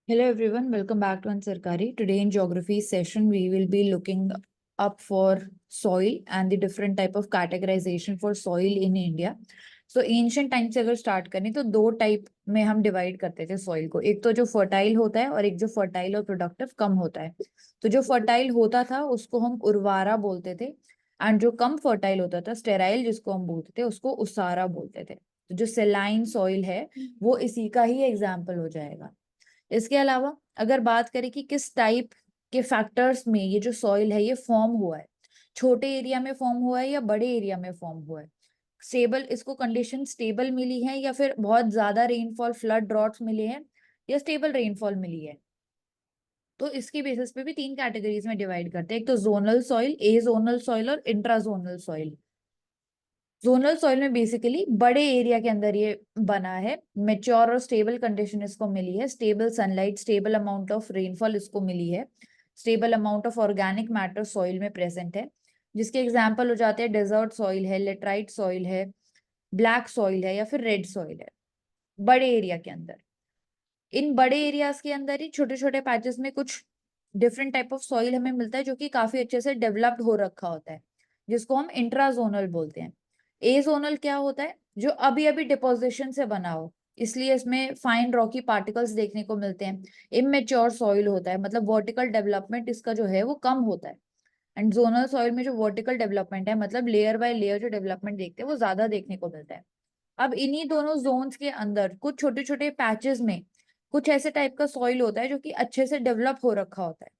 Hello everyone, welcome back to Ansarkari. Today in geography session, we will be looking up for soil and the different type of categorization for soil in India. So ancient time से अगर start करें तो दो type में हम divide करते थे soil को. एक तो जो fertile होता है और एक जो fertile और productive कम होता है. तो जो fertile होता था उसको हम उर्वारा बोलते थे and जो कम fertile होता था sterile जिसको हम बोलते थे उसको उसारा बोलते थे. तो जो saline soil है वो इसी का ही example हो जाएगा. इसके अलावा अगर बात करें कि किस टाइप के फैक्टर्स में ये जो सॉइल है ये फॉर्म हुआ है, छोटे एरिया में फॉर्म हुआ है या बड़े एरिया में फॉर्म हुआ है, स्टेबल इसको कंडीशन स्टेबल मिली है या फिर बहुत ज्यादा रेनफॉल फ्लड ड्रॉट्स मिले हैं या स्टेबल रेनफॉल मिली है, तो इसके बेसिस पे भी तीन कैटेगरीज में डिवाइड करते हैं. एक तो जोनल सॉइल, ए जोनल सॉइल और इंट्राजोनल सॉइल. जोनल सॉइल में बेसिकली बड़े एरिया के अंदर ये बना है, मेच्योर और स्टेबल कंडीशन इसको मिली है, stable sunlight, stable amount of rainfall इसको मिली है, stable amount of organic matter soil में प्रेजेंट है, जिसके एग्जांपल हो जाते हैं डेजर्ट सॉइल है, लेटराइट सॉइल है, ब्लैक सॉइल है या फिर रेड सॉइल है. बड़े एरिया के अंदर, इन बड़े एरियाज के अंदर ही छोटे छोटे पैचेस में कुछ डिफरेंट टाइप ऑफ सॉइल हमें मिलता है जो कि काफी अच्छे से डेवलप्ड हो रखा होता है, जिसको हम इंट्राजोनल बोलते हैं. ए जोनल क्या होता है? जो अभी अभी डिपोजिशन से बना हो, इसलिए इसमें फाइन रॉकी पार्टिकल्स देखने को मिलते हैं. इमेच्योर सॉइल होता है, मतलब वर्टिकल डेवलपमेंट इसका जो है वो कम होता है. एंड जोनल सॉइल में जो वर्टिकल डेवलपमेंट है, मतलब लेयर बाय लेयर जो डेवलपमेंट देखते हैं वो ज्यादा देखने को मिलता है. अब इन्हीं दोनों जोन्स के अंदर कुछ छोटे छोटे पैचेस में कुछ ऐसे टाइप का सॉइल होता है जो कि अच्छे से डेवलप हो रखा होता है,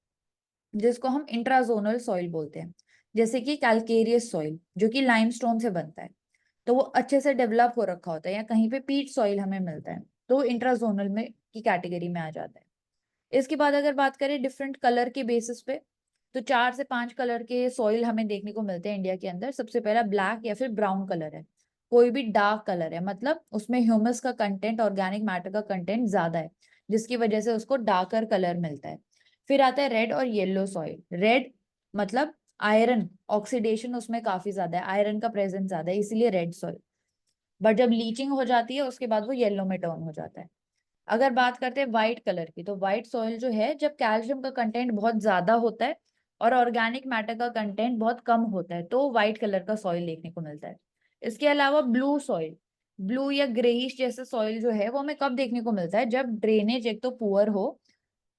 जिसको हम इंट्राजोनल सॉइल बोलते हैं. जैसे कि कैलकेरियस सॉइल जो कि लाइमस्टोन से बनता है, तो वो अच्छे से डेवलप हो रखा होता है, या कहीं पे पीट सॉइल हमें मिलता है तो वो इंट्राजोनल में की कैटेगरी में आ जाता है. इसके बाद अगर बात करें डिफरेंट कलर के बेसिस पे, तो 4 से 5 कलर के सॉइल हमें देखने को मिलते हैं इंडिया के अंदर. सबसे पहला ब्लैक या फिर ब्राउन कलर है. कोई भी डार्क कलर है, मतलब उसमें ह्यूमस का कंटेंट, ऑर्गेनिक मैटर का कंटेंट ज्यादा है, जिसकी वजह से उसको डार्कर कलर मिलता है. फिर आता है रेड और येलो सॉइल. रेड मतलब आयरन ऑक्सीडेशन उसमें काफी ज्यादा है, आयरन का प्रेजेंस ज्यादा है, इसीलिए रेड सॉइल. बट जब लीचिंग हो जाती है उसके बाद वो येलो में टर्न हो जाता है. अगर बात करते हैं व्हाइट कलर की, तो व्हाइट सॉइल जो है जब कैल्शियम का कंटेंट बहुत ज्यादा होता है और ऑर्गेनिक मैटर का कंटेंट बहुत कम होता है तो व्हाइट कलर का सॉइल देखने को मिलता है. इसके अलावा ब्लू सॉइल, ब्लू या ग्रेइश जैसे सॉइल जो है वो हमें कब देखने को मिलता है? जब ड्रेनेज एक तो पुअर हो.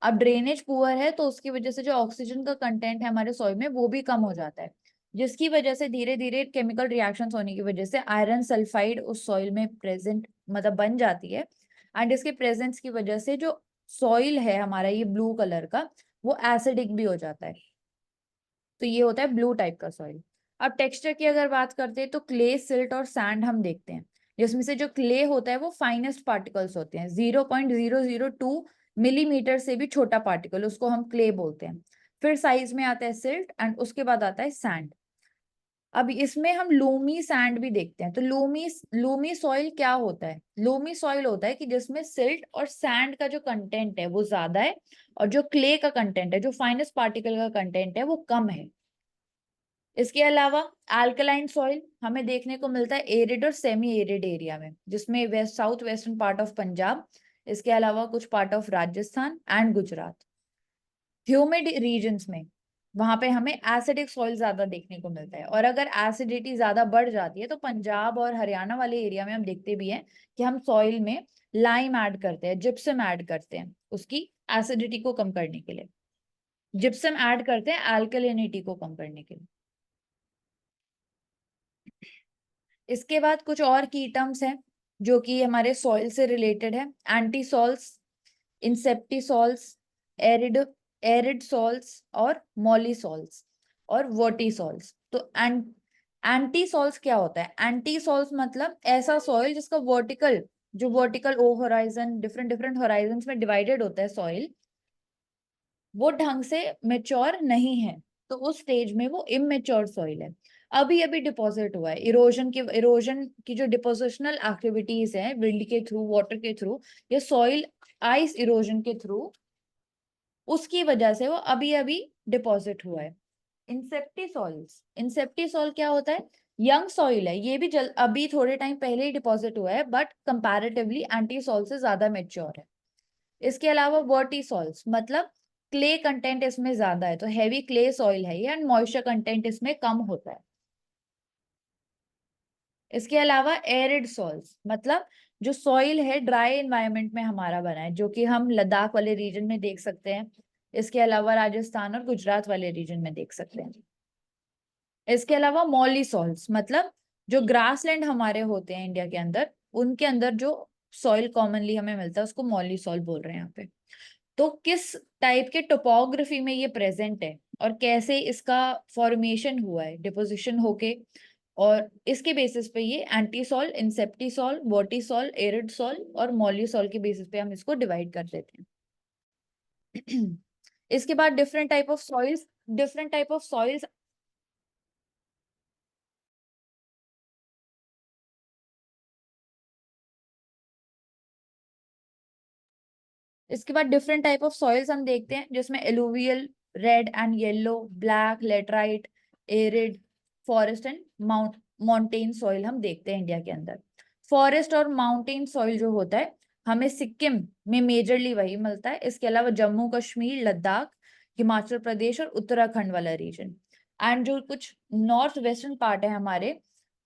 अब ड्रेनेज पुअर है तो उसकी वजह से जो ऑक्सीजन का कंटेंट है हमारे सॉइल में वो भी कम हो जाता है, जिसकी वजह से धीरे धीरे केमिकल रिएक्शंस होने की वजह से आयरन सल्फाइड उस सॉइल में प्रेजेंट मतलब बन जाती है. एंड इसके प्रेजेंस की वजह से जो सॉइल है हमारा ये ब्लू कलर का, वो एसिडिक भी हो जाता है. तो ये होता है ब्लू टाइप का सॉइल. अब टेक्सचर की अगर बात करते हैं तो क्ले, सिल्ट और सैंड हम देखते हैं, जिसमें से जो क्ले होता है वो फाइनेस्ट पार्टिकल्स होते हैं, 0.002 मिलीमीटर से भी छोटा पार्टिकल, उसको हम क्ले बोलते हैं. फिर साइज में आता है सिल्ट एंड उसके बाद आता है सैंड. अब इसमें हम लोमी सैंड भी देखते हैं. तो लोमी लोमी सॉइल क्या होता है? लोमी सॉइल होता है कि जिसमें सिल्ट और सैंड का जो कंटेंट है वो ज्यादा है और जो क्ले का कंटेंट है, जो फाइनेस्ट पार्टिकल का कंटेंट है वो कम है. इसके अलावा अल्कलाइन सॉइल हमें देखने को मिलता है एरिड और सेमी एरिड एरिया में, जिसमें west south western part of Punjab, इसके अलावा कुछ part of Rajasthan and Gujarat. Humid regions में वहां पे हमें एसिडिक सॉइल ज्यादा देखने को मिलता है, और अगर एसिडिटी ज्यादा बढ़ जाती है तो पंजाब और हरियाणा वाले एरिया में हम देखते भी हैं कि हम सॉइल में लाइम ऐड करते हैं, जिप्सम ऐड करते हैं उसकी एसिडिटी को कम करने के लिए. जिप्सम ऐड करते हैं अल्कलिनिटी को कम करने के लिए. इसके बाद कुछ और की टर्म्स हैं जो कि हमारे सॉइल से रिलेटेड है. एंटीसॉल्स, इंसेप्टिसॉल्स, एरिड एरिड सॉल्स और मॉलीसॉल्स और वर्टिसॉल्स. तो एंटीसॉल्स क्या होता है? एंटीसॉल्स मतलब ऐसा सॉइल जिसका वर्टिकल, जो वर्टिकल ओ होराइजन, डिफरेंट डिफरेंट होराइजन में डिवाइडेड होता है सॉइल, वो ढंग से मेच्योर नहीं है, तो उस स्टेज में वो इमेच्योर सॉइल है, अभी अभी डिपॉजिट हुआ है. इरोजन की जो डिपोजिशनल एक्टिविटीज है विंड के थ्रू, वाटर के थ्रू या सॉइल आइस इरोजन के थ्रू, उसकी वजह से वो अभी अभी डिपॉजिट हुआ है. इंसेप्टिसॉल क्या होता है? यंग सॉइल है, ये भी अभी थोड़े टाइम पहले ही डिपॉजिट हुआ है, बट कंपैरेटिवली एंटीसॉल से ज्यादा मेच्योर है. इसके अलावा वर्टिसॉल्स मतलब क्ले कंटेंट इसमें ज्यादा है, तो हैवी क्ले सॉइल है ये, एंड मॉइस्चर कंटेंट इसमें कम होता है। इसके अलावा एरिड सॉइल्स मतलब जो सॉइल है ड्राई एनवायरनमेंट में हमारा बना है, जो कि हम लद्दाख वाले रीजन में देख सकते हैं। इसके अलावा राजस्थान और गुजरात वाले रीजन में देख सकते हैं। इसके अलावा मॉली सॉइल्स मतलब जो ग्रासलैंड हमारे होते हैं इंडिया के अंदर, उनके अंदर जो सॉइल कॉमनली हमें मिलता है उसको मॉली सॉइल बोल रहे हैं यहाँ पे। तो किस टाइप के टोपोग्राफी में ये प्रेजेंट है और कैसे इसका फॉर्मेशन हुआ है डिपोजिशन होके, और इसके बेसिस पे ये एंटीसॉल, इंसेप्टिसॉल, वर्टिसॉल, एरिडसॉल और मॉल्यूसॉल के बेसिस पे हम इसको डिवाइड कर देते हैं। इसके बाद डिफरेंट टाइप ऑफ सॉइल्स इसके बाद डिफरेंट टाइप ऑफ सॉइल्स हम देखते हैं, जिसमें alluvial, red and yellow, black, laterite, arid, forest and mountain soil हम देखते हैं इंडिया के अंदर। फॉरेस्ट और माउंटेन सॉइल जो होता है हमें सिक्किम में मेजरली वही मिलता है। इसके अलावा जम्मू कश्मीर, लद्दाख, हिमाचल प्रदेश और उत्तराखंड वाला रीजन, एंड जो कुछ नॉर्थ वेस्टर्न पार्ट है हमारे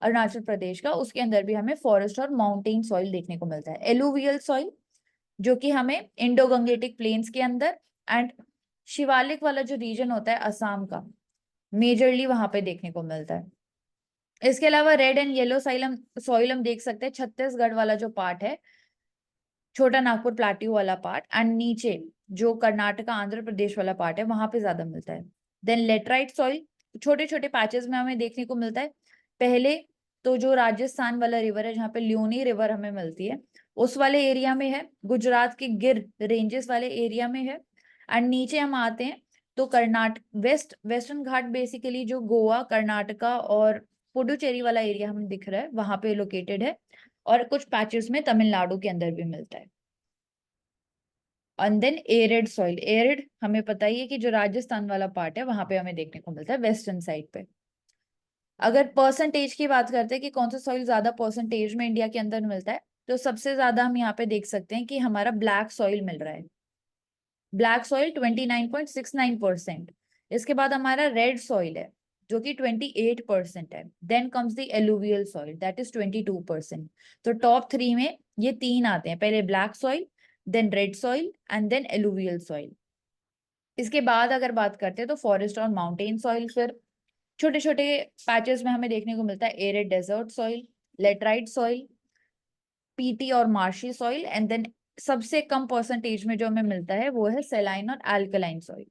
अरुणाचल प्रदेश का, उसके अंदर भी हमें फॉरेस्ट और माउंटेन सॉइल देखने को मिलता है। एलुवियल सॉइल जो कि हमें इंडो गंगेटिक प्लेन्स के अंदर एंड शिवालिक वाला जो रीजन होता है असम का, मेजरली वहां पे देखने को मिलता है। इसके अलावा रेड एंड येलो सॉइल हम देख सकते हैं छत्तीसगढ़ वाला जो पार्ट है, छोटा नागपुर प्लाट्यू वाला पार्ट, एंड नीचे जो कर्नाटका आंध्र प्रदेश वाला पार्ट है वहां पे ज्यादा मिलता है। देन लेटराइट सॉइल छोटे छोटे पैचेस में हमें देखने को मिलता है। पहले तो जो राजस्थान वाला रिवर है जहाँ पे ल्यूनी रिवर हमें मिलती है उस वाले एरिया में है, गुजरात के गिर रेंजेस वाले एरिया में है, एंड नीचे हम आते हैं तो कर्नाटक वेस्टर्न घाट बेसिकली जो गोवा, कर्नाटका और पुडुचेरी वाला एरिया हमें दिख रहा है वहां पे लोकेटेड है, और कुछ पैचेस में तमिलनाडु के अंदर भी मिलता है। And then arid soil, arid हमें पता ही है कि जो राजस्थान वाला पार्ट है वहां पे हमें देखने को मिलता है वेस्टर्न साइड पे। अगर परसेंटेज की बात करते हैं कि कौन सा सॉइल ज्यादा परसेंटेज में इंडिया के अंदर मिलता है, तो सबसे ज्यादा हम यहाँ पे देख सकते हैं कि हमारा ब्लैक सॉइल मिल रहा है। Black soil 29.69%। इसके बाद हमारा रेड सॉइल है जो कि 28% है। Then comes the alluvial soil that is 22%। तो टॉप 3 में ये तीन आते हैं, पहले black soil, then red soil and then alluvial soil. इसके बाद अगर बात करते हैं तो फॉरेस्ट और माउंटेन सॉइल, फिर छोटे छोटे पैचेस में हमें देखने को मिलता है arid desert soil, laterite soil, peaty और मार्शी सॉइल, एंड देन सबसे कम परसेंटेज में जो हमें मिलता है वो है सेलाइन और अल्कलाइन सॉइल।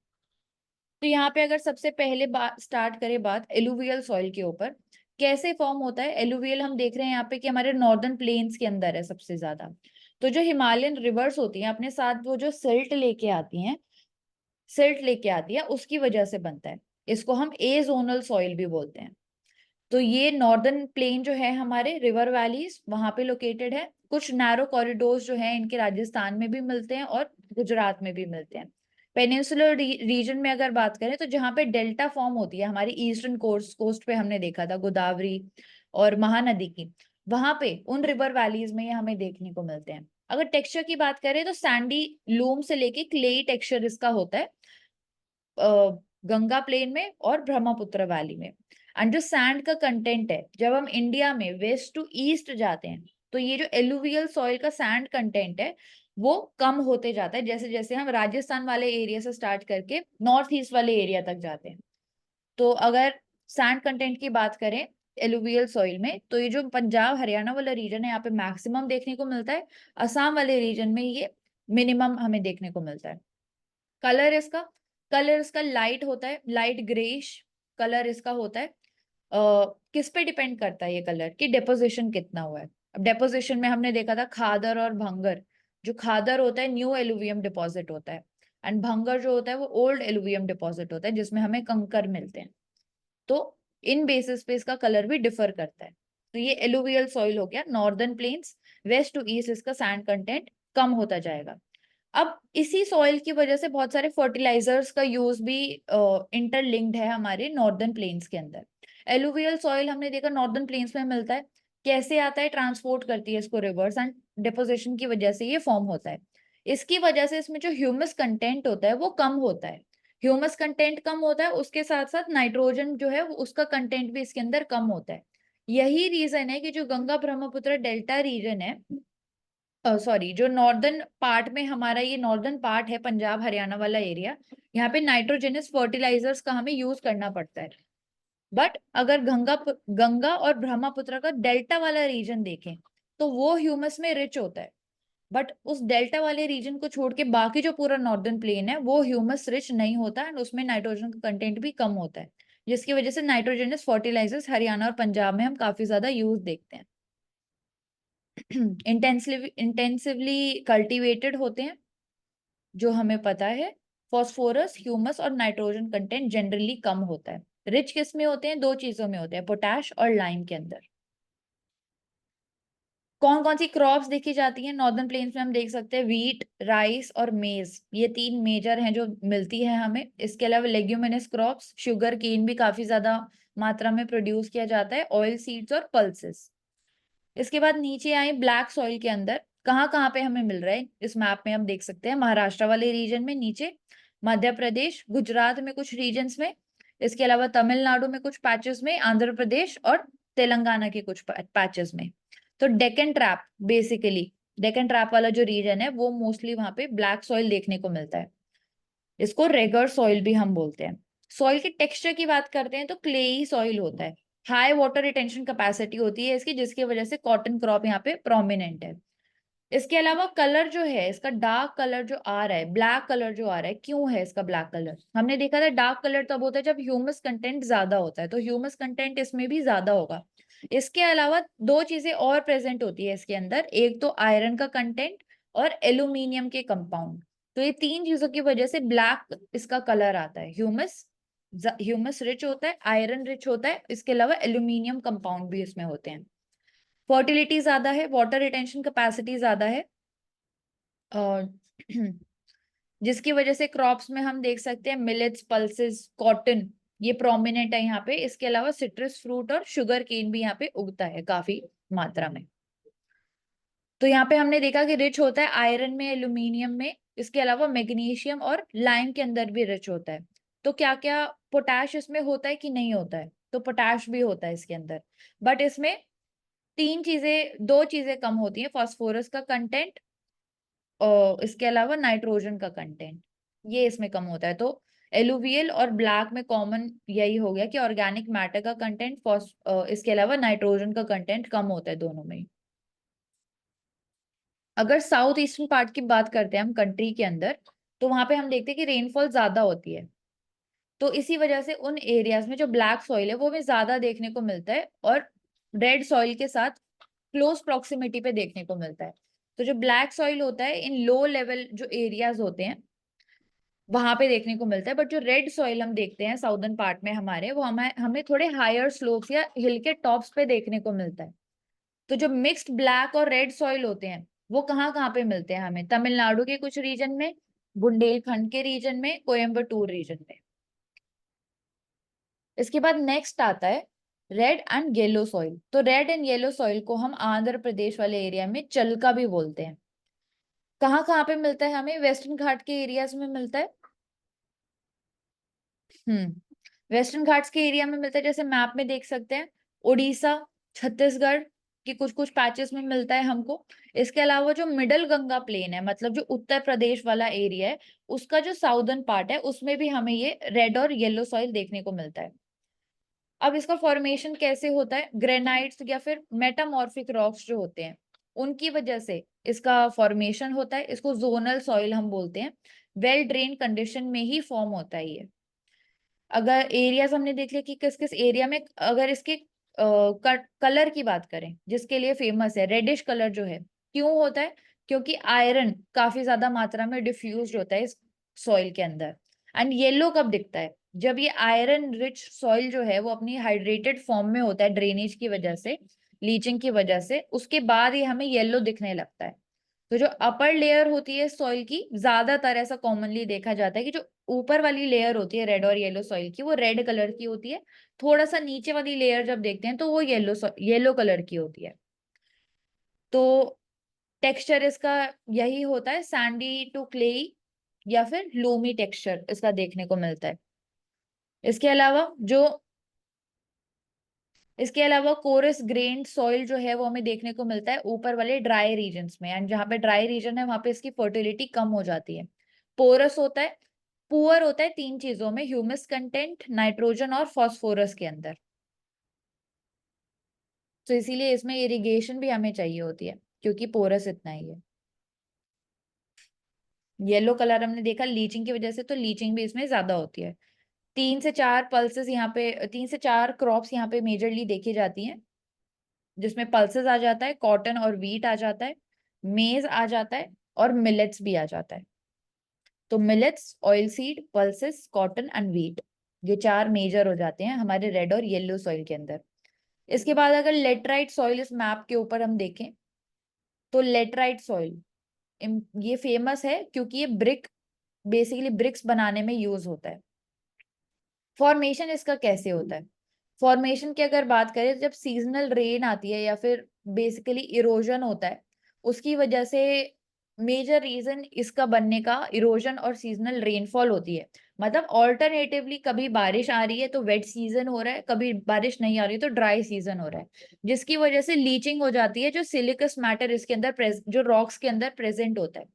तो यहाँ पे अगर सबसे पहले बात स्टार्ट करें बात एलुवियल सॉइल के ऊपर, कैसे फॉर्म होता है एलुवियल, हम देख रहे हैं यहाँ पे कि हमारे नॉर्दर्न प्लेन्स के अंदर है सबसे ज्यादा। तो जो हिमालयन रिवर्स होती हैं अपने साथ वो जो सिल्ट लेके आती है उसकी वजह से बनता है। इसको हम ए जोनल सॉइल भी बोलते हैं। तो ये नॉर्दर्न प्लेन जो है हमारे रिवर वैलीज वहां पे लोकेटेड है। कुछ नैरो कॉरिडोर्स जो है इनके राजस्थान में भी मिलते हैं और गुजरात में भी मिलते हैं। पेनिनसुलर रीजन में अगर बात करें तो जहाँ पे डेल्टा फॉर्म होती है हमारी ईस्टर्न कोस्ट पे हमने देखा था गोदावरी और महानदी की, वहां पे उन रिवर वैलीज में ये हमें देखने को मिलते हैं। अगर टेक्सचर की बात करें तो सैंडी लूम से लेके क्लेई टेक्सचर इसका होता है गंगा प्लेन में और ब्रह्मपुत्र वैली में। एंड जो सैंड का कंटेंट है जब हम इंडिया में वेस्ट टू ईस्ट जाते हैं तो ये जो एलुवियल सॉइल का सैंड कंटेंट है वो कम होते जाता है जैसे जैसे हम राजस्थान वाले एरिया से स्टार्ट करके नॉर्थ ईस्ट वाले एरिया तक जाते हैं। तो अगर सैंड कंटेंट की बात करें एलुवियल सॉइल में तो ये जो पंजाब हरियाणा वाला रीजन है यहाँ पे मैक्सिमम देखने को मिलता है, असम वाले रीजन में ये मिनिमम हमें देखने को मिलता है। कलर इसका कलर इसका लाइट होता है, लाइट ग्रेइश कलर इसका होता है। किस पे डिपेंड करता है ये कलर कि डेपोजिशन कितना हुआ है। अब डेपोजिशन में हमने देखा था खादर और भंगर, जो खादर होता है न्यू एलुवियम डिपॉजिट होता है, एंड भंगर जो होता है वो ओल्ड एलुवियम डिपॉजिट होता है जिसमें हमें कंकर मिलते हैं। तो इन बेसिस पे इसका कलर भी डिफर करता है। तो ये एलुवियल सॉइल हो गया northern plains, west to east इसका सैंड कंटेंट कम होता जाएगा। अब इसी सॉइल की वजह से बहुत सारे फर्टिलाइजर्स का यूज भी इंटरलिंक्ड है हमारे नॉर्दर्न प्लेन्स के अंदर। एलुवियल सॉइल हमने देखा नॉर्दर्न प्लेन्स में मिलता है, कैसे आता है ट्रांसपोर्ट करती है इसको रिवर्स एंड डिपोजिशन की वजह से ये फॉर्म होता है। इसकी वजह से इसमें जो ह्यूमस कंटेंट होता है वो कम होता है। ह्यूमस कंटेंट कम होता है, उसके साथ साथ नाइट्रोजन जो है उसका कंटेंट भी इसके अंदर कम होता है। यही रीजन है कि जो गंगा ब्रह्मपुत्र डेल्टा रीजन है, सॉरी, जो नॉर्दर्न पार्ट में हमारा ये नॉर्दर्न पार्ट है, पंजाब हरियाणा वाला एरिया, यहाँ पे नाइट्रोजनस फर्टिलाइजर्स का हमें यूज करना पड़ता है। बट अगर गंगा और ब्रह्मपुत्र का डेल्टा वाला रीजन देखें तो वो ह्यूमस में रिच होता है। बट उस डेल्टा वाले रीजन को छोड़ के बाकी जो पूरा नॉर्दर्न प्लेन है वो ह्यूमस रिच नहीं होता एंड उसमें नाइट्रोजन का कंटेंट भी कम होता है, जिसकी वजह से नाइट्रोजनस फर्टिलाइजर्स हरियाणा और पंजाब में हम काफी ज्यादा यूज देखते हैं। इंटेंसिवली कल्टीवेटेड होते हैं, जो हमें पता है। फॉस्फोरस, ह्यूमस और नाइट्रोजन कंटेंट जनरली कम होता है। रिच किस में होते हैं? दो चीजों में होते हैं, पोटैश और लाइम के अंदर। कौन कौन सी क्रॉप्स देखी जाती हैं नॉर्दर्न प्लेन्स में? हम देख सकते हैं व्हीट, राइस और मेज, ये तीन मेजर हैं जो मिलती है हमें। इसके अलावा लेग्यूमिनस क्रॉप्स, शुगर केन भी काफी ज्यादा मात्रा में प्रोड्यूस किया जाता है, ऑयल सीड्स और पल्सेस। इसके बाद नीचे आए ब्लैक सॉइल के अंदर, कहाँ कहाँ पे हमें मिल रहा है इस मैप में हम देख सकते हैं। महाराष्ट्र वाले रीजन में नीचे, मध्य प्रदेश, गुजरात में कुछ रीजन्स में, इसके अलावा तमिलनाडु में कुछ पैचेस में, आंध्र प्रदेश और तेलंगाना के कुछ पैचेस में। तो Deccan trap, basically Deccan trap वाला जो रीजन है वो मोस्टली वहां पे ब्लैक सॉइल देखने को मिलता है। इसको रेगर सॉइल भी हम बोलते हैं। सॉइल के टेक्सचर की बात करते हैं तो क्लेई सॉइल होता है। हाई वाटर रिटेंशन कैपेसिटी होती है इसकी, जिसकी वजह से कॉटन क्रॉप यहाँ पे प्रोमिनेंट है। इसके अलावा कलर जो है इसका, डार्क कलर जो आ रहा है, ब्लैक कलर जो आ रहा है, क्यों है इसका ब्लैक कलर? हमने देखा था डार्क कलर तब होता है जब ह्यूमस कंटेंट ज्यादा होता है, तो ह्यूमस कंटेंट इसमें भी ज्यादा होगा। इसके अलावा दो चीजें और प्रेजेंट होती है इसके अंदर, एक तो आयरन का कंटेंट और एल्यूमिनियम के कंपाउंड। तो ये तीन चीजों की वजह से ब्लैक इसका कलर आता है। ह्यूमस रिच होता है, आयरन रिच होता है, इसके अलावा एल्यूमिनियम कंपाउंड भी इसमें होते हैं। फर्टिलिटी ज्यादा है, वाटर रिटेंशन कैपेसिटी ज्यादा है, और जिसकी वजह से क्रॉप्स में हम देख सकते हैं मिलेट्स, पल्सेस, कॉटन, ये प्रोमिनेंट है यहाँ पे। इसके अलावा सिट्रस फ्रूट और शुगर केन भी यहाँ पे उगता है काफी मात्रा में। तो यहाँ पे हमने देखा कि रिच होता है आयरन में, एल्यूमिनियम में, इसके अलावा मैग्नीशियम और लाइम के अंदर भी रिच होता है। तो क्या क्या पोटैश इसमें होता है कि नहीं होता है? तो पोटैश भी होता है इसके अंदर, बट इसमें दो चीजें कम होती हैं, फास्फोरस का कंटेंट और इसके अलावा नाइट्रोजन का कंटेंट, ये इसमें कम होता है। तो एलुवियल और ब्लैक में कॉमन यही हो गया कि ऑर्गेनिक मैटर का कंटेंट, इसके अलावा नाइट्रोजन का कंटेंट कम होता है दोनों में। अगर साउथ ईस्टर्न पार्ट की बात करते हैं हम कंट्री के अंदर, तो वहां पे हम देखते हैं कि रेनफॉल ज्यादा होती है। तो इसी वजह से उन एरियाज में जो ब्लैक सॉइल है वो हमें ज्यादा देखने को मिलता है, और रेड सॉइल के साथ क्लोज प्रॉक्सिमिटी पे देखने को मिलता है। तो जो ब्लैक सॉइल होता है इन लो लेवल जो एरियाज होते हैं वहां पे देखने को मिलता है, बट जो रेड सॉइल हम देखते हैं साउदर्न पार्ट में हमारे, वो हमें हमें थोड़े हायर स्लोप्स या हिल के टॉप्स पे देखने को मिलता है। तो जो मिक्स्ड ब्लैक और रेड सॉइल होते हैं वो कहाँ कहाँ पे मिलते हैं हमें? तमिलनाडु के कुछ रीजन में, बुंदेलखंड के रीजन में, कोयम्बटूर रीजन में। इसके बाद नेक्स्ट आता है रेड एंड येलो सॉइल। तो रेड एंड येलो सॉइल को हम आंध्र प्रदेश वाले एरिया में चलका भी बोलते हैं। कहाँ कहाँ पे मिलता है हमें? वेस्टर्न घाट के एरियाज में मिलता है। वेस्टर्न घाट्स के एरिया में मिलता है, जैसे मैप में देख सकते हैं, उड़ीसा, छत्तीसगढ़ के कुछ कुछ पैचेस में मिलता है हमको। इसके अलावा जो मिडल गंगा प्लेन है, मतलब जो उत्तर प्रदेश वाला एरिया है, उसका जो साउदर्न पार्ट है उसमें भी हमें ये रेड और येलो सॉइल देखने को मिलता है। अब इसका फॉर्मेशन कैसे होता है? ग्रेनाइट्स या फिर मेटामॉर्फिक रॉक्स जो होते हैं उनकी वजह से इसका फॉर्मेशन होता है। इसको जोनल सॉइल हम बोलते हैं। वेल ड्रेन कंडीशन में ही फॉर्म होता है ये। अगर एरियाज हमने देख लिया कि किस किस एरिया में, अगर इसके कलर की बात करें, जिसके लिए फेमस है रेडिश कलर जो है, क्यों होता है? क्योंकि आयरन काफी ज्यादा मात्रा में डिफ्यूज होता है इस सॉइल के अंदर। एंड येलो कब दिखता है? जब ये आयरन रिच सॉइल जो है वो अपनी हाइड्रेटेड फॉर्म में होता है, ड्रेनेज की वजह से, लीचिंग की वजह से, उसके बाद ये हमें येलो दिखने लगता है। तो जो अपर लेयर होती है सॉइल की, ज्यादातर ऐसा कॉमनली देखा जाता है कि जो ऊपर वाली लेयर होती है रेड और येलो सॉइल की, वो रेड कलर की होती है। थोड़ा सा नीचे वाली लेयर जब देखते हैं तो वो येलो कलर की होती है। तो टेक्सचर इसका यही होता है, सैंडी टू क्ले या फिर लोमी टेक्सचर इसका देखने को मिलता है। इसके अलावा कोरस ग्रेन्ड सॉइल जो है वो हमें देखने को मिलता है ऊपर वाले ड्राई रीजन्स में, एंड जहाँ पे ड्राई रीजन है वहां पे इसकी फर्टिलिटी कम हो जाती है। पोरस होता है, पुअर होता है तीन चीजों में, ह्यूमस कंटेंट, नाइट्रोजन और फॉस्फोरस के अंदर। तो इसीलिए इसमें इरिगेशन भी हमें चाहिए होती है क्योंकि पोरस इतना ही है। येलो कलर हमने देखा लीचिंग की वजह से, तो लीचिंग भी इसमें ज्यादा होती है। 3 से 4 पल्सेस यहाँ पे, 3 से 4 क्रॉप्स यहाँ पे मेजरली देखी जाती हैं, जिसमें पल्सेस आ जाता है, कॉटन और व्हीट आ जाता है, मेज आ जाता है और मिलेट्स भी आ जाता है। तो millets, oil seed, pulses, cotton and wheat, ये 4 मेजर हो जाते हैं हमारे रेड और येलो सॉइल के अंदर। इसके बाद अगर लेटराइट सॉइल इस मैप के ऊपर हम देखें, तो लेटराइट सॉइल ये फेमस है क्योंकि ये बेसिकली ब्रिक्स बनाने में यूज होता है। फॉर्मेशन इसका कैसे होता है? फॉर्मेशन की अगर बात करें, जब सीजनल रेन आती है या फिर बेसिकली इरोजन होता है, उसकी वजह से मेजर रीजन इसका बनने का इरोजन और सीजनल रेनफॉल होती है। मतलब ऑल्टरनेटिवली कभी बारिश आ रही है तो वेट सीजन हो रहा है, कभी बारिश नहीं आ रही तो ड्राई सीजन हो रहा है, जिसकी वजह से लीचिंग हो जाती है, जो सिलिकस मैटर इसके अंदर जो रॉक्स के अंदर प्रेजेंट होता है,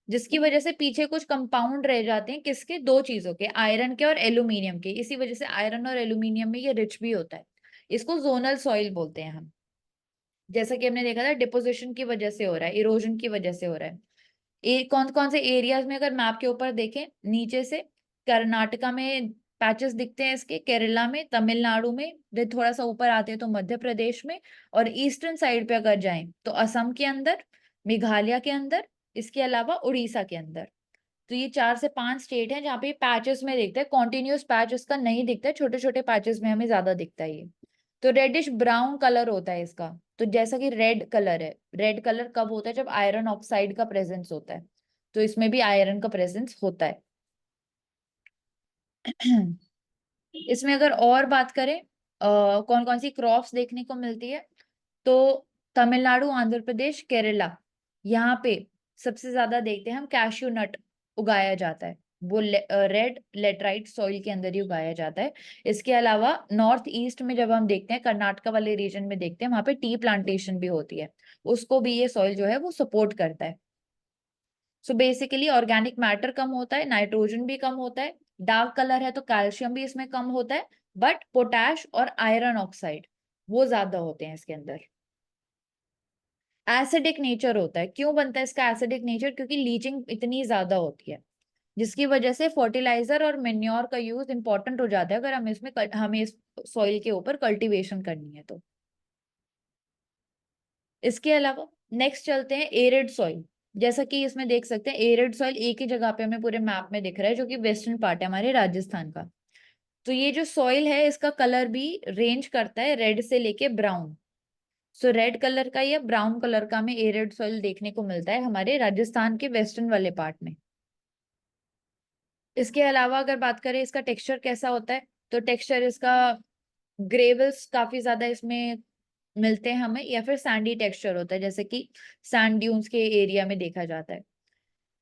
जिसकी वजह से पीछे कुछ कंपाउंड रह जाते हैं, किसके? दो चीजों के, आयरन के और एल्यूमिनियम के। इसी वजह से आयरन और एल्यूमिनियम में ये रिच भी होता है। इसको जोनल सॉइल बोलते हैं हम। जैसा कि हमने देखा था डिपोजिशन की वजह से हो रहा है, इरोजन की वजह से हो रहा है। कौन कौन से एरियाज में अगर मैप के ऊपर देखें नीचे से, कर्नाटका में पैचेस दिखते हैं इसके, केरला में, तमिलनाडु में, फिर थोड़ा सा ऊपर आते हैं तो मध्य प्रदेश में, और ईस्टर्न साइड पे अगर जाएं तो असम के अंदर, मेघालय के अंदर, इसके अलावा उड़ीसा के अंदर। तो ये 4 से 5 स्टेट हैं जहाँ पे पैचेस में दिखता है, कॉन्टिन्यूस पैच इसका नहीं दिखता है, छोटे छोटे पैचेस में हमें ज्यादा दिखता है ये। तो रेडिश ब्राउन कलर होता है इसका। तो जैसा कि रेड कलर है, रेड कलर कब होता है? जब आयरन ऑक्साइड का प्रेजेंस होता है, तो इसमें भी आयरन का प्रेजेंस होता है। इसमें अगर और बात करें कौन कौन सी क्रॉप्स देखने को मिलती है, तो तमिलनाडु, आंध्र प्रदेश, केरला, यहाँ पे सबसे ज्यादा देखते हैं हम कैश्यू नट उगाया जाता है। वो रेड लेटराइट सॉइल के अंदर ही उगाया जाता है। इसके अलावा नॉर्थ ईस्ट में जब हम देखते हैं, कर्नाटका वाले रीजन में देखते हैं, वहां पे टी प्लांटेशन भी होती है, उसको भी ये सॉइल जो है वो सपोर्ट करता है। सो बेसिकली ऑर्गेनिक मैटर कम होता है, नाइट्रोजन भी कम होता है, डार्क कलर है तो कैल्शियम भी इसमें कम होता है, बट पोटैश और आयरन ऑक्साइड वो ज्यादा होते हैं इसके अंदर। एसिडिक नेचर होता है। क्यों बनता है इसका एसिडिक नेचर? क्योंकि लीचिंग इतनी ज्यादा होती है, जिसकी वजह से फर्टिलाइजर और मेन्योर का यूज इंपॉर्टेंट हो जाता है अगर हमें इस सॉइल के ऊपर कल्टीवेशन करनी है तो। इसके अलावा नेक्स्ट चलते हैं एरिड सॉइल। जैसा कि इसमें देख सकते हैं एरिड सॉइल एक ही जगह पे हमें पूरे मैप में दिख रहा है, जो कि वेस्टर्न पार्ट है हमारे राजस्थान का। तो ये जो सॉइल है इसका कलर भी रेंज करता है रेड से लेके ब्राउन। सो रेड कलर का या ब्राउन कलर का हमें एरिड सॉइल देखने को मिलता है हमारे राजस्थान के वेस्टर्न वाले पार्ट में। इसके अलावा अगर बात करें इसका टेक्सचर कैसा होता है, तो टेक्सचर इसका ग्रेवल्स काफी ज्यादा इसमें मिलते हैं हमें, या फिर सैंडी टेक्सचर होता है, जैसे कि सैंड ड्यून्स के एरिया में देखा जाता है।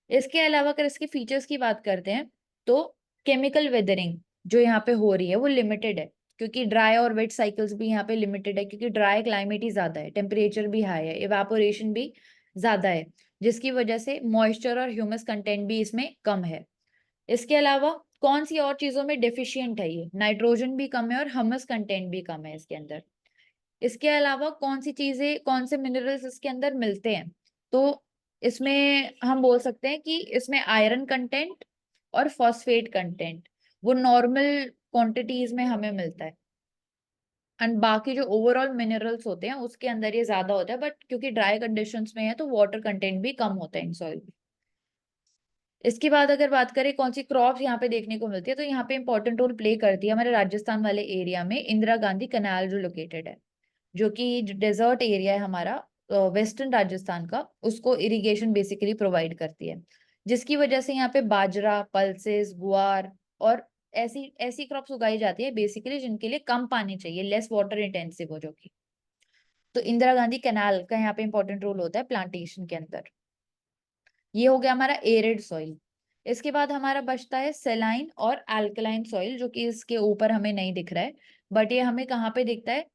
इसके अलावा अगर इसके फीचर्स की बात करते हैं, तो केमिकल वेदरिंग जो यहाँ पे हो रही है वो लिमिटेड है, क्योंकि ड्राई और वेट साइकिल्स भी यहाँ पे लिमिटेड है, क्योंकि ड्राई क्लाइमेट ही ज्यादा है, टेम्परेचर भी हाई है, इवापोरेशन भी ज्यादा है, जिसकी वजह से मॉइस्चर और ह्यूमस कंटेंट भी इसमें कम है। इसके अलावा कौन सी और चीजों में डेफिशिएंट है ये? नाइट्रोजन भी कम है और ह्यूमस कंटेंट भी कम है इसके अंदर। इसके अलावा कौन सी चीजें, कौन से मिनरल्स इसके अंदर मिलते हैं, तो इसमें हम बोल सकते हैं कि इसमें आयरन कंटेंट और फॉस्फेट कंटेंट वो नॉर्मल क्वांटिटीज में हमें मिलता है, एंड बाकी जो ओवरऑल मिनरल्स होते हैं उसके अंदर ये ज्यादा होता है, बट क्योंकि ड्राई कंडीशंस में है तो वाटर कंटेंट भी कम होता है इन सॉइल में। इसके बाद अगर बात करें कौन सी क्रॉप्स यहाँ पे देखने को मिलती है, तो यहाँ पे इंपॉर्टेंट रोल प्ले करती है हमारे राजस्थान वाले एरिया में इंदिरा गांधी कनाल जो लोकेटेड है, जो कि डेजर्ट एरिया है हमारा वेस्टर्न राजस्थान का, उसको इरिगेशन बेसिकली प्रोवाइड करती है, जिसकी वजह से यहाँ पे बाजरा, पल्सेस, गुआर और ऐसी ऐसी क्रॉप्स उगाई जाती है बेसिकली जिनके लिए कम पानी चाहिए, लेस वाटर इंटेंसिव हो, जो कि तो इंदिरा गांधी कैनाल का यहाँ पे इंपॉर्टेंट रोल होता है प्लांटेशन के अंदर। ये हो गया हमारा एरिड सॉइल। इसके बाद हमारा बचता है सेलाइन और अल्कलाइन सॉइल, जो कि इसके ऊपर हमें नहीं दिख रहा है, बट ये हमें कहाँ पे दिखता है,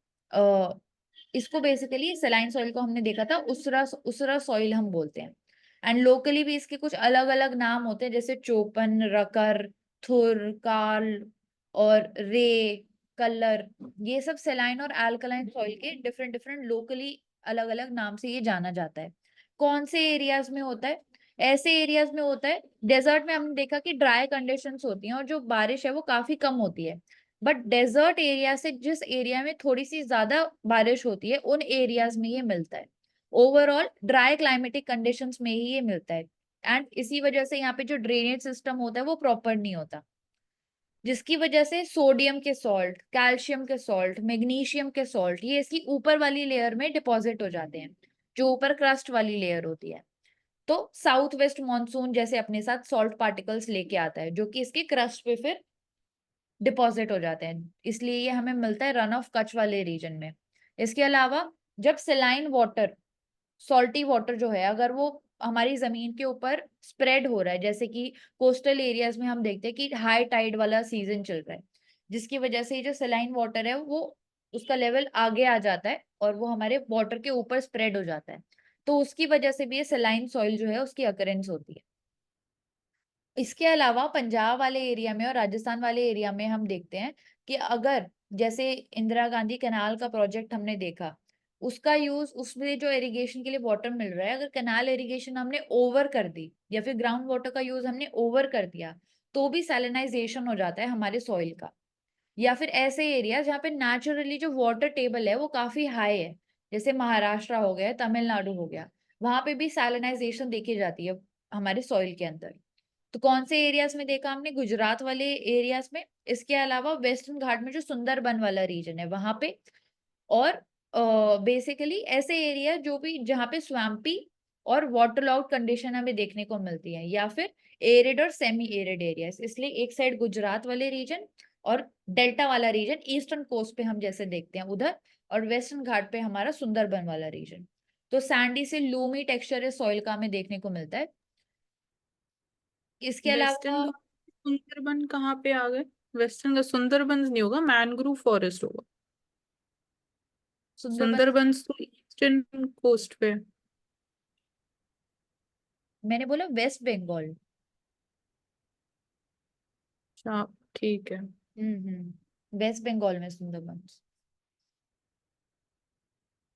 इसको बेसिकली सेलाइन सॉइल को हमने देखा था उसरा उसरा सॉइल हम बोलते हैं। एंड लोकली भी इसके कुछ अलग अलग नाम होते हैं, जैसे चोपन, रकर, थुर, कार्ल और रे, कलर। ये सब सेलाइन और अल्कलाइन सॉइल के डिफरेंट डिफरेंट लोकली अलग अलग नाम से ये जाना जाता है। कौन से एरियाज में होता है? ऐसे एरियाज में होता है, डेजर्ट में हमने देखा कि ड्राई कंडीशंस होती हैं और जो बारिश है वो काफी कम होती है। बट डेजर्ट एरिया से जिस एरिया में थोड़ी सी ज्यादा बारिश होती है उन एरियाज में ये मिलता है। ओवरऑल ड्राई क्लाइमेटिक कंडीशंस में ही ये मिलता है। एंड इसी वजह से यहाँ पे जो ड्रेनेज सिस्टम होता है वो प्रॉपर नहीं होता, जिसकी वजह से सोडियम के सॉल्ट, कैल्शियम के सॉल्ट, मैग्नीशियम के सॉल्ट ये इसकी ऊपर वाली लेयर में डिपॉजिट हो जाते हैं, जो ऊपर क्रस्ट वाली लेयर होती है। तो साउथ वेस्ट मानसून जैसे अपने साथ सॉल्ट पार्टिकल्स लेके आता है, जो कि इसके क्रस्ट पे फिर डिपॉजिट हो जाते हैं, इसलिए ये हमें मिलता है रन ऑफ कच्छ वाले रीजन में। इसके अलावा जब सेलाइन वाटर, सॉल्टी वाटर जो है, अगर वो हमारी जमीन के ऊपर स्प्रेड हो रहा है, जैसे कि कोस्टल एरियाज में हम देखते हैं कि हाई टाइड वाला सीजन चल रहा है, जिसकी वजह से ये जो सेलाइन वाटर है वो उसका लेवल आगे आ जाता है और वो हमारे वाटर के ऊपर स्प्रेड हो जाता है, तो उसकी वजह से भी ये सेलाइन सॉइल जो है उसकी अकरेंस होती है। इसके अलावा पंजाब वाले एरिया में और राजस्थान वाले एरिया में हम देखते हैं कि अगर जैसे इंदिरा गांधी कैनाल का प्रोजेक्ट हमने देखा, उसका यूज, उसमें जो इरिगेशन के लिए वाटर मिल रहा है, अगर कैनाल इरिगेशन हमने ओवर कर दी या फिर ग्राउंड वाटर का यूज हमने ओवर कर दिया, तो भी सैलिनाइजेशन हो जाता है हमारे सॉइल का। या फिर ऐसे एरिया जहाँ पे नेचुरली जो वाटर टेबल है वो काफी हाई है, जैसे महाराष्ट्र हो गया, तमिलनाडु हो गया, वहां पे भी सैलिनाइजेशन देखी जाती है हमारे सॉइल के अंदर। तो कौन से एरियाज में देखा हमने? गुजरात वाले एरियाज में। इसके अलावा वेस्टर्न घाट में जो सुंदरबन वाला रीजन है वहां पे। और बेसिकली ऐसे एरिया जो भी जहाँ पे स्वैम्पी और वाटरलॉग्ड कंडीशन हमें देखने को मिलती है, या फिर एरिड और सेमी एरिड एरियाज। इसलिए एक साइड गुजरात वाले रीजन और डेल्टा वाला रीजन ईस्टर्न कोस्ट पे हम जैसे देखते हैं उधर, और वेस्टर्न घाट पे हमारा सुंदरबन वाला रीजन। तो सैंडी से लूमी टेक्सचर सॉइल का हमें देखने को मिलता है। इसके वेस्टर्न अलावा घाट सुंदरबन कहाँ पे आ गए? वेस्टर्न का सुंदरबन नहीं होगा, मैनग्रोव फॉरेस्ट होगा। सुंदरबन, सुंदरबन तो ईस्टर्न कोस्ट पे। मैंने बोला वेस्ट बंगाल। अच्छा, ठीक है। वेस्ट बंगाल में सुंदरबन।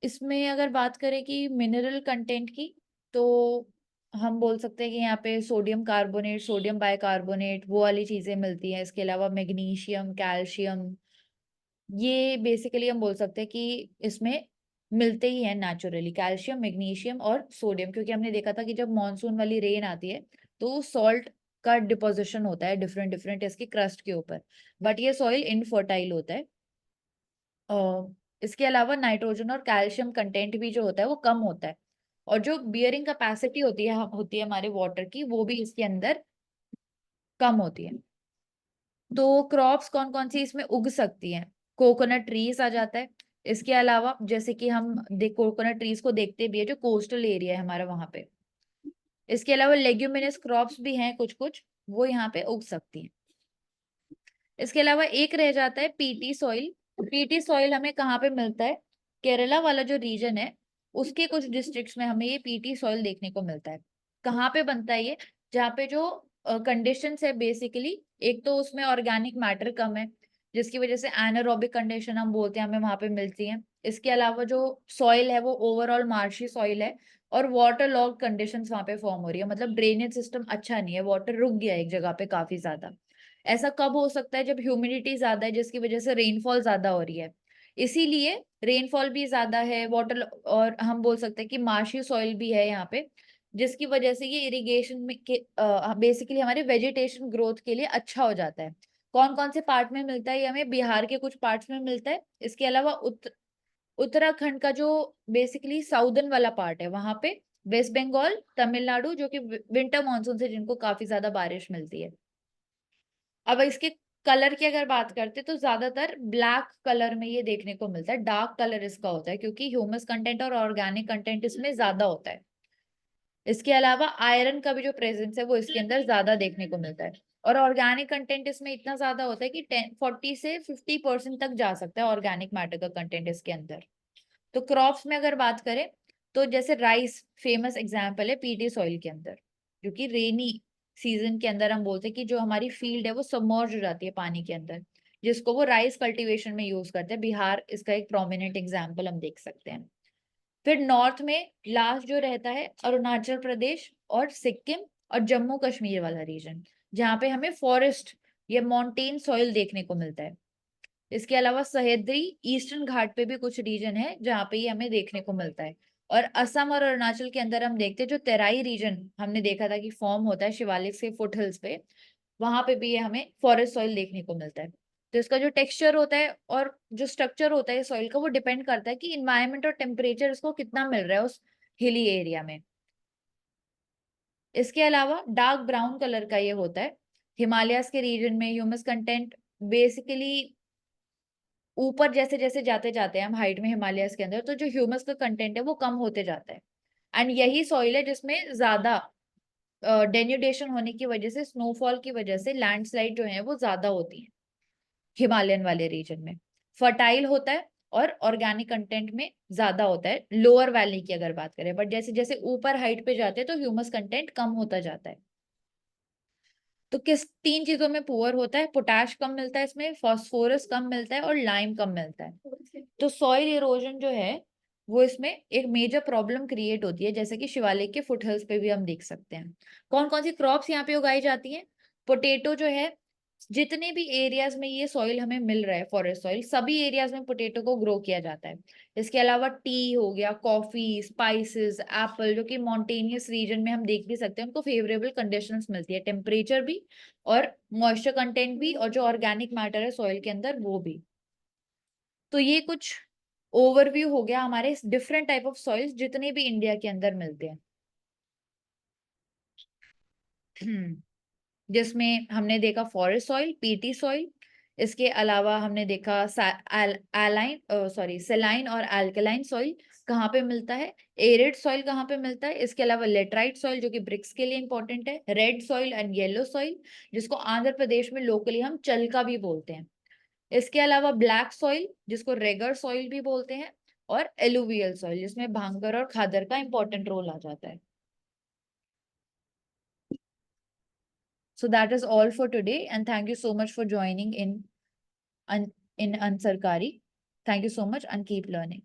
इसमें अगर बात करें कि मिनरल कंटेंट की, तो हम बोल सकते हैं कि यहाँ पे सोडियम कार्बोनेट, सोडियम बाइकार्बोनेट वो वाली चीजें मिलती हैं। इसके अलावा मैग्नीशियम, कैल्शियम, ये बेसिकली हम बोल सकते हैं कि इसमें मिलते ही हैं नेचुरली, कैल्शियम, मैग्नीशियम और सोडियम, क्योंकि हमने देखा था कि जब मॉनसून वाली रेन आती है तो सॉल्ट का डिपोजिशन होता है डिफरेंट डिफरेंट इसकी क्रस्ट के ऊपर, बट ये सॉइल इनफर्टाइल होता है। इसके अलावा नाइट्रोजन और कैल्शियम कंटेंट भी जो होता है वो कम होता है, और जो बियरिंग कैपेसिटी होती है हमारे वाटर की, वो भी इसके अंदर कम होती है। तो क्रॉप्स कौन कौन सी इसमें उग सकती हैं? कोकोनट ट्रीज आ जाता है। इसके अलावा जैसे कि हम कोकोनट ट्रीज को देखते भी है, जो कोस्टल एरिया है हमारा वहां पे। इसके अलावा लेग्यूमिनस क्रॉप्स भी हैं कुछ कुछ, वो यहाँ पे उग सकती हैं। इसके अलावा एक रह जाता है पीटी सॉइल। पीटी सॉइल हमें कहाँ पे मिलता है? केरला वाला जो रीजन है उसके कुछ डिस्ट्रिक्ट्स में हमें ये पीटी सॉइल देखने को मिलता है। कहाँ पे बनता है ये? जहाँ पे जो कंडीशंस है बेसिकली, एक तो उसमें ऑर्गेनिक मैटर कम है, जिसकी वजह से एनारोबिक कंडीशन हम बोलते हैं, हमें वहां पे मिलती है। इसके अलावा जो सॉइल है वो ओवरऑल मार्शी सॉइल है, और वाटर लॉग कंडीशंस वहां पे फॉर्म हो रही है, मतलब ड्रेनेज सिस्टम अच्छा नहीं है, वाटर रुक गया है एक जगह पे काफी ज्यादा। ऐसा कब हो सकता है? जब ह्यूमिडिटी ज्यादा है, जिसकी वजह से रेनफॉल ज्यादा हो रही है, इसीलिए रेनफॉल भी ज्यादा है, वाटर, और हम बोल सकते हैं कि मार्शी सॉइल भी है यहाँ पे, जिसकी वजह से ये इरिगेशन में के बेसिकली हमारे वेजिटेशन ग्रोथ के लिए अच्छा हो जाता है। कौन कौन से पार्ट में मिलता है? ये हमें बिहार के कुछ पार्ट्स में मिलता है। इसके अलावा उत्तराखंड का जो बेसिकली साउदर्न वाला पार्ट है वहां पे, वेस्ट बंगाल, तमिलनाडु, जो कि विंटर मानसून से जिनको काफी ज्यादा बारिश मिलती है। अब इसके कलर की अगर बात करते तो ज्यादातर ब्लैक कलर में ये देखने को मिलता है, डार्क कलर इसका होता है क्योंकि ह्यूमस कंटेंट और ऑर्गेनिक कंटेंट इसमें ज्यादा होता है। इसके अलावा आयरन का भी जो प्रेजेंस है वो इसके अंदर ज्यादा देखने को मिलता है, और ऑर्गेनिक कंटेंट इसमें इतना ज्यादा होता है कि 40 से 50% तक जा सकता है ऑर्गेनिक मैटर का कंटेंट इसके अंदर। तो क्रॉप्स में अगर बात करें तो जैसे राइस फेमस एग्जाम्पल है पीटी सॉइल के अंदर, क्योंकि रेनी सीजन के अंदर हम बोलते हैं कि जो हमारी फील्ड है वो सबमर्ज हो जाती है पानी के अंदर, जिसको वो राइस कल्टीवेशन में यूज करते हैं। बिहार इसका एक प्रोमिनेंट एग्जाम्पल हम देख सकते हैं। फिर नॉर्थ में लास्ट जो रहता है अरुणाचल प्रदेश और सिक्किम और जम्मू कश्मीर वाला रीजन, जहाँ पे हमें फॉरेस्ट या माउंटेन सॉइल देखने को मिलता है। इसके अलावा सह्याद्री ईस्टर्न घाट पे भी कुछ रीजन है जहाँ पे ये हमें देखने को मिलता है। और असम और अरुणाचल के अंदर हम देखते हैं जो तेराई रीजन हमने देखा था कि फॉर्म होता है शिवालिक से फुटहिल्स पे, वहां पे भी ये हमें फॉरेस्ट सॉइल देखने को मिलता है। तो इसका जो टेक्सचर होता है और जो स्ट्रक्चर होता है सॉइल का वो डिपेंड करता है कि इन्वायरमेंट और टेम्परेचर इसको कितना मिल रहा है उस हिली एरिया में। इसके अलावा डार्क ब्राउन कलर का ये होता है हिमालयाज के रीजन में। ह्यूमस कंटेंट बेसिकली ऊपर जैसे जैसे जाते जाते हैं हम हाइट में हिमालयस के अंदर, तो जो ह्यूमस का कंटेंट है वो कम होते जाता है। एंड यही सॉइल है जिसमें ज्यादा डेन्यूडेशन होने की वजह से, स्नोफॉल की वजह से लैंडस्लाइड जो है वो ज्यादा होती है हिमालयन वाले रीजन में। फर्टाइल होता है और ऑर्गेनिक कंटेंट में ज्यादा होता है लोअर वैली की अगर बात करें, बट जैसे जैसे ऊपर हाइट पे जाते हैं तो ह्यूमस कंटेंट कम होता जाता है। तो किस 3 चीजों में पुअर होता है, पोटैश कम मिलता है इसमें, फास्फोरस कम मिलता है और लाइम कम मिलता है। तो सॉइल इरोजन जो है वो इसमें एक मेजर प्रॉब्लम क्रिएट होती है, जैसे कि शिवालिक के फुटहिल्स पे भी हम देख सकते हैं। कौन कौन सी क्रॉप्स यहाँ पे उगाई जाती हैं? पोटेटो जो है, जितने भी एरियाज में ये सॉइल हमें मिल रहा है फॉरेस्ट सॉइल, सभी एरियाज में पोटेटो को ग्रो किया जाता है। इसके अलावा टी हो गया, कॉफी, स्पाइसेस, एप्पल, जो कि मॉन्टेनियस रीजन में हम देख भी सकते हैं, उनको फेवरेबल कंडीशंस मिलती है, टेम्परेचर भी और मॉइस्चर कंटेंट भी, और जो ऑर्गेनिक मैटर है सॉइल के अंदर वो भी। तो ये कुछ ओवरव्यू हो गया हमारे डिफरेंट टाइप ऑफ सॉइल्स जितने भी इंडिया के अंदर मिलते हैं। जिसमें हमने देखा फॉरेस्ट सॉइल, पीटी सॉइल, इसके अलावा हमने देखा सेलाइन और अल्कलाइन सॉइल कहाँ पे मिलता है, एरिड सॉइल कहाँ पे मिलता है, इसके अलावा लेटराइट सॉइल जो कि ब्रिक्स के लिए इंपॉर्टेंट है, red soil and yellow soil जिसको आंध्र प्रदेश में लोकली हम चलका भी बोलते हैं, इसके अलावा ब्लैक सॉइल जिसको रेगर सॉइल भी बोलते हैं, और एलुवियल सॉइल जिसमें भांगर और खादर का इंपॉर्टेंट रोल आ जाता है। So that is all for today, and thank you so much for joining in Ansarkari. Thank you so much and keep learning.